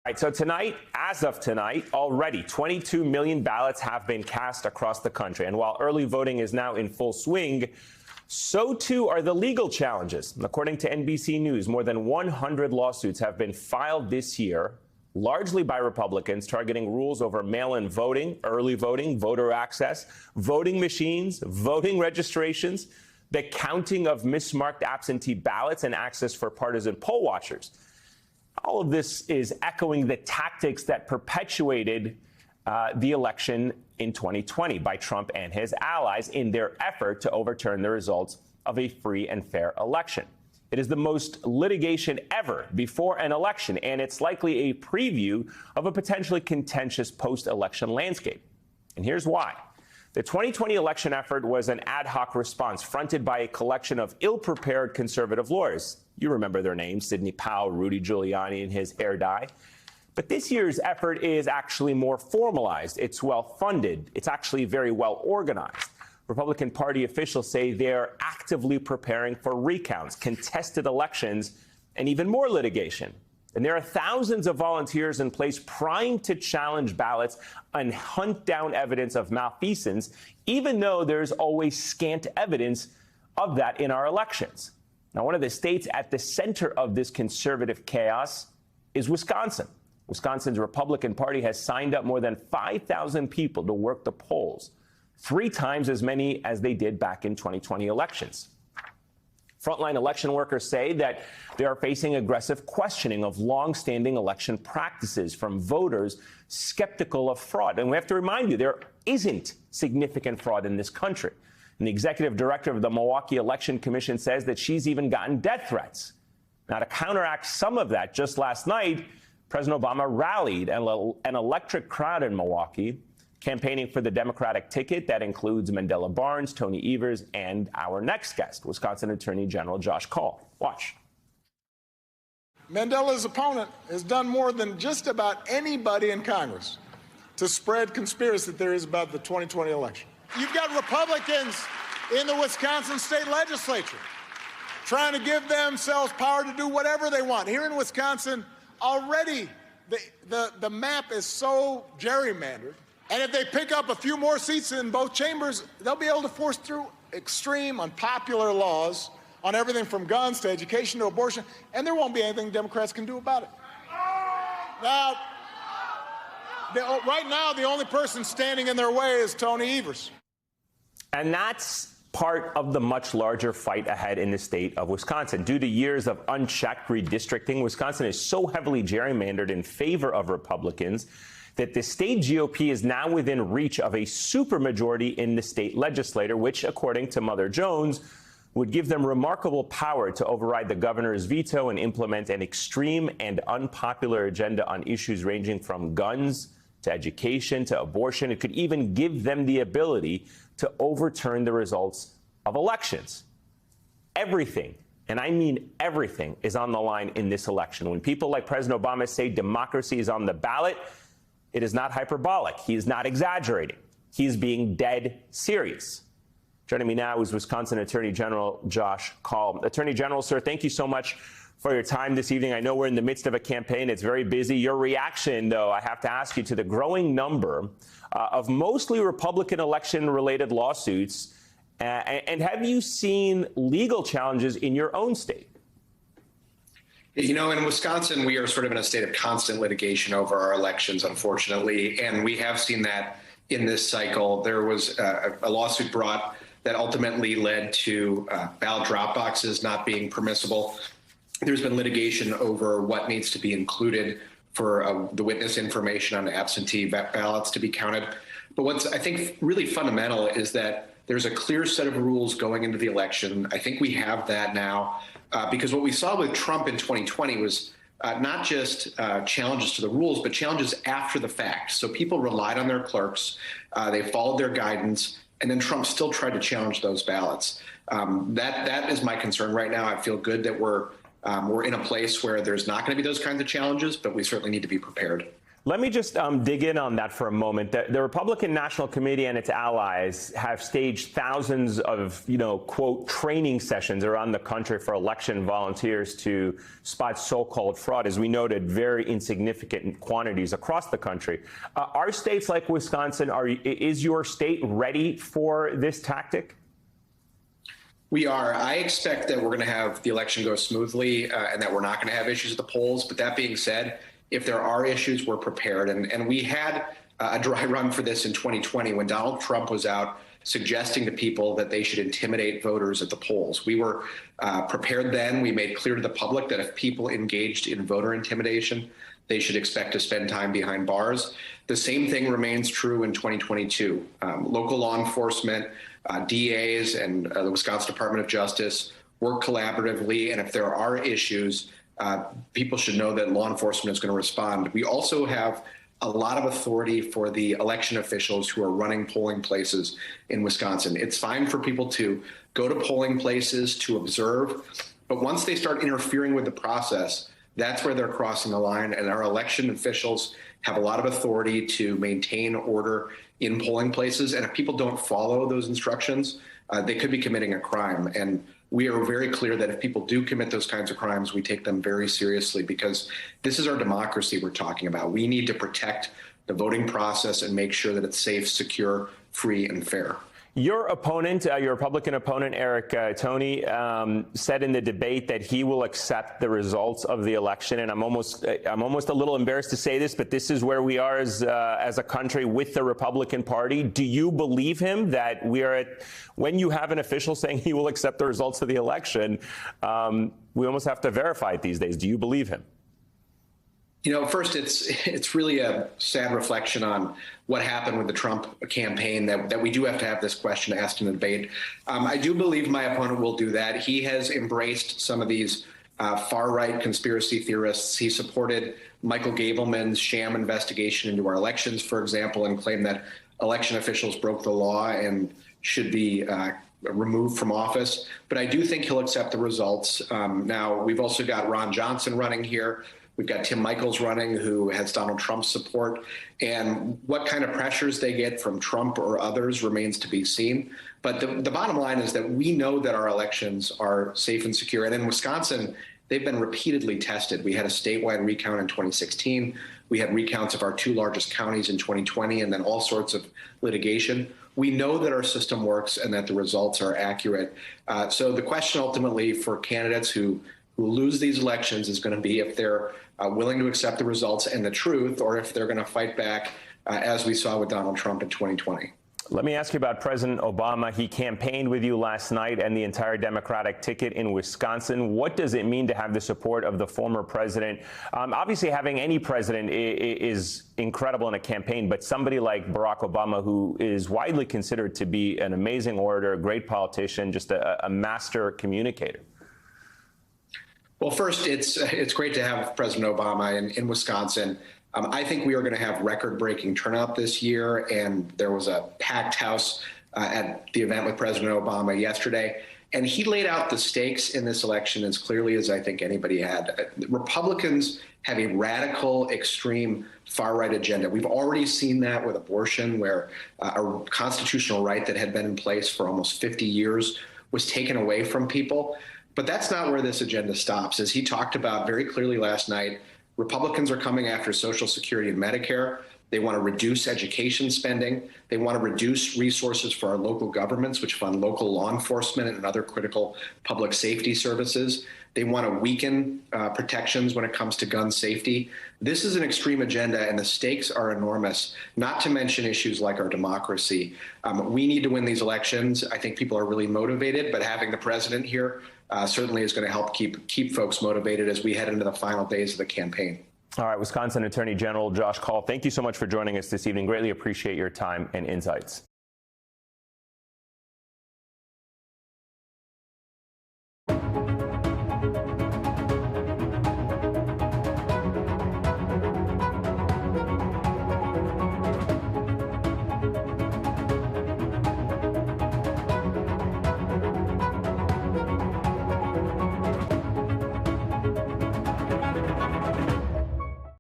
Right, so tonight, as of tonight, already 22 million ballots have been cast across the country. And while early voting is now in full swing, so too are the legal challenges. According to NBC News, more than 100 lawsuits have been filed this year, largely by Republicans, targeting rules over mail-in voting, early voting, voter access, voting machines, voting registrations, the counting of mismarked absentee ballots, and access for partisan poll watchers. All of this is echoing the tactics that perpetuated the election in 2020 by Trump and his allies in their effort to overturn the results of a free and fair election. It is the most litigation ever before an election, and it's likely a preview of a potentially contentious post-election landscape. And here's why. The 2020 election effort was an ad hoc response fronted by a collection of ill-prepared conservative lawyers. You remember their names, Sidney Powell, Rudy Giuliani, and his hair dye. But this year's effort is actually more formalized. It's well-funded. It's actually very well organized. Republican Party officials say they're actively preparing for recounts, contested elections, and even more litigation. And there are thousands of volunteers in place primed to challenge ballots and hunt down evidence of malfeasance, even though there's always scant evidence of that in our elections. Now, one of the states at the center of this conservative chaos is Wisconsin. Wisconsin's Republican Party has signed up more than 5,000 people to work the polls, 3 times as many as they did back in 2020 elections. Frontline election workers say that they are facing aggressive questioning of long-standing election practices from voters skeptical of fraud. And we have to remind you, there isn't significant fraud in this country. And the executive director of the Milwaukee Election Commission says that she's even gotten death threats. Now, to counteract some of that, just last night, President Obama rallied an electric crowd in Milwaukee, campaigning for the Democratic ticket that includes Mandela Barnes, Tony Evers, and our next guest, Wisconsin Attorney General Josh Kaul. Watch. Mandela's opponent has done more than just about anybody in Congress to spread conspiracy theories about the 2020 election. You've got Republicans in the Wisconsin state legislature trying to give themselves power to do whatever they want. Here in Wisconsin, already the map is so gerrymandered. And if they pick up a few more seats in both chambers, they'll be able to force through extreme, unpopular laws on everything from guns to education to abortion, and there won't be anything Democrats can do about it. Now, right now, the only person standing in their way is Tony Evers. And that's part of the much larger fight ahead in the state of Wisconsin. Due to years of unchecked redistricting, Wisconsin is so heavily gerrymandered in favor of Republicans that the state GOP is now within reach of a supermajority in the state legislature, which, according to Mother Jones, would give them remarkable power to override the governor's veto and implement an extreme and unpopular agenda on issues ranging from guns to education to abortion. It could even give them the ability to overturn the results of elections. Everything, and I mean everything, is on the line in this election. When people like President Obama say democracy is on the ballot, it is not hyperbolic. He is not exaggerating. He is being dead serious. Joining me now is Wisconsin Attorney General Josh Kaul. Attorney General, sir, thank you so much for your time this evening. I know we're in the midst of a campaign. It's very busy. Your reaction, though, I have to ask you, to the growing number of mostly Republican election-related lawsuits, and have you seen legal challenges in your own state? You know, in Wisconsin, we are sort of in a state of constant litigation over our elections, unfortunately, and we have seen that in this cycle. There was a lawsuit brought that ultimately led to ballot drop boxes not being permissible. There's been litigation over what needs to be included for the witness information on absentee ballots to be counted. But what's, I think, really fundamental is that there's a clear set of rules going into the election. I think we have that now. Because what we saw with Trump in 2020 was not just challenges to the rules, but challenges after the fact. So people relied on their clerks, they followed their guidance, and then Trump still tried to challenge those ballots. That is my concern right now. I feel good that we're in a place where there's not going to be those kinds of challenges, but we certainly need to be prepared. Let me just dig in on that for a moment. The Republican National Committee and its allies have staged thousands of, quote, training sessions around the country for election volunteers to spot so-called fraud, as we noted, very insignificant quantities across the country. Are states like Wisconsin, is your state ready for this tactic? We are. I expect that we're going to have the election go smoothly and that we're not going to have issues at the polls. But that being said, if there are issues, we're prepared. And we had a dry run for this in 2020 when Donald Trump was out suggesting to people that they should intimidate voters at the polls. We were prepared then. We made clear to the public that if people engaged in voter intimidation, they should expect to spend time behind bars. The same thing remains true in 2022. Local law enforcement, DAs, and the Wisconsin Department of Justice work collaboratively. And if there are issues, people should know that law enforcement is going to respond. We also have a lot of authority for the election officials who are running polling places in Wisconsin. It's fine for people to go to polling places to observe, but once they start interfering with the process, that's where they're crossing the line. And our election officials have a lot of authority to maintain order in polling places. And if people don't follow those instructions, they could be committing a crime. And we are very clear that if people do commit those kinds of crimes, we take them very seriously, because this is our democracy we're talking about. We need to protect the voting process and make sure that it's safe, secure, free, and fair. Your opponent, your Republican opponent, Eric Toney, said in the debate that he will accept the results of the election. And I'm almost a little embarrassed to say this, but this is where we are as a country with the Republican Party. Do you believe him that when you have an official saying he will accept the results of the election, we almost have to verify it these days? Do you believe him? First, it's really a sad reflection on what happened with the Trump campaign that we do have to have this question asked in the debate. I do believe my opponent will do that. He has embraced some of these far-right conspiracy theorists. He supported Michael Gableman's sham investigation into our elections, for example, and claimed that election officials broke the law and should be removed from office. But I do think he'll accept the results. Now, we've also got Ron Johnson running here. We've got Tim Michels running, who has Donald Trump's support. And what kind of pressures they get from Trump or others remains to be seen. But the bottom line is that we know that our elections are safe and secure. And in Wisconsin, they've been repeatedly tested. We had a statewide recount in 2016. We had recounts of our two largest counties in 2020, and then all sorts of litigation. We know that our system works and that the results are accurate. So the question ultimately for candidates who lose these elections is going to be if they're willing to accept the results and the truth, or if they're going to fight back, as we saw with Donald Trump in 2020. Let me ask you about President Obama. He campaigned with you last night and the entire Democratic ticket in Wisconsin. What does it mean to have the support of the former president? Obviously, having any president is incredible in a campaign, but somebody like Barack Obama, who is widely considered to be an amazing orator, a great politician, just a master communicator. Well, first, it's great to have President Obama in Wisconsin. I think we are going to have record-breaking turnout this year, and there was a packed house at the event with President Obama yesterday. And he laid out the stakes in this election as clearly as I think anybody had. Republicans have a radical, extreme, far-right agenda. We've already seen that with abortion, where a constitutional right that had been in place for almost 50 years was taken away from people. But that's not where this agenda stops. As he talked about very clearly last night, Republicans are coming after Social Security and Medicare. They want to reduce education spending. They want to reduce resources for our local governments, which fund local law enforcement and other critical public safety services. They want to weaken protections when it comes to gun safety. This is an extreme agenda, and the stakes are enormous, not to mention issues like our democracy. We need to win these elections. I think people are really motivated, but having the president here certainly is going to help keep folks motivated as we head into the final days of the campaign. All right, Wisconsin Attorney General Josh Kaul, thank you so much for joining us this evening. Greatly appreciate your time and insights.